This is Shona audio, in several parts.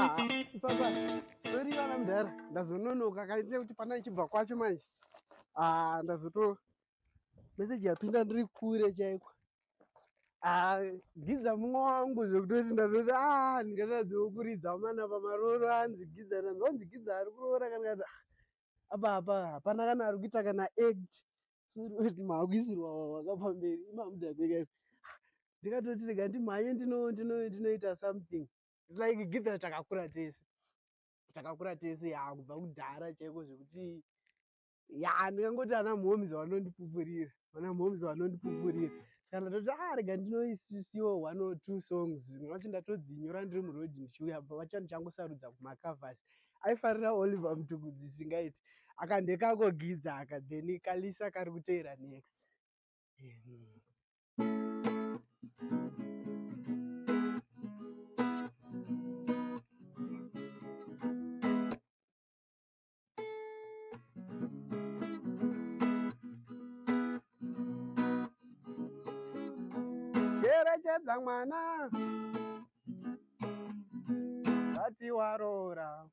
Papa, sorry vana mudhara, ndazononoka kaite kuti pana ichibva kwacho manje. Ndazoto meseji yapinda ndiri kure chaiko. Gidza mumwe wangu zvekutoti ndatoti ndingatadzewo kuridza mana pamarooro anzi gidza, ndanzonzi gidza ari kuroora kana kuti apa hapana kana ari kuita kana act. Sori kuti maakuisirwa wakapamberi imamudhabeka. Ndikatoti rega ndimhanye ndinoita something. It's like gidza takakura tese kubva kudhara chaiko zvekuti ndingangoti ana mhomizi vanondipupurira saka ndatoti rega ndinoisiwo 1 or 2 songs ndingacho ndatodzinyora ndiri murodhi ndichiuya pacho ndichangosarudza kumakavhasi. Aifarira Oliver Mtukudzi singaiti akandekako gidza aka then kalisa kari kuteera next. Cherechedza mwana sati waroora,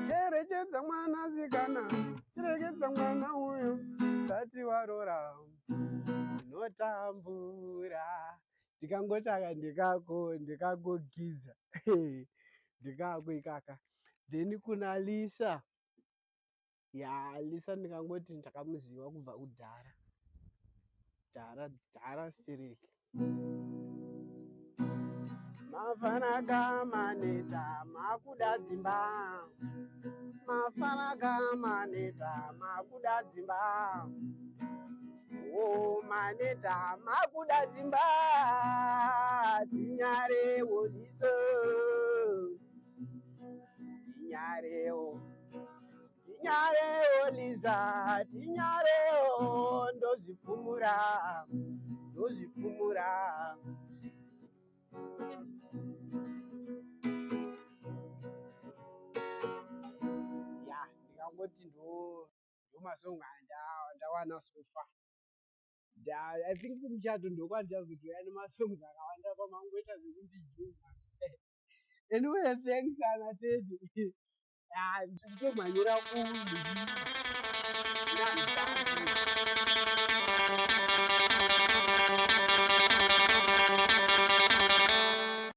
cherechedza mwana zikana, cherechedza mwana uyu sati waroora, notambura. Ndikangotaka ndikagogidza ndikako ikaka. Then kuna Lisa, Lisa ndikangoti ndakamuziva kubva kudhara, dhara stereki. Mafanaga maneta makuda dzimba, mafanaga maneta makuda dzimba, maneta makuda dzimba, tinyarewo liso, tinyarewo Lisa, tinyarewo ndozvipfumura. Ndikangoti ndo masongo andawana sofa. I think kumuchato ndokwandichazotoya nemasongs akawanda pamangoita zvekundijuma. Anyway, thanks Ana Teddy. Nditomhanyira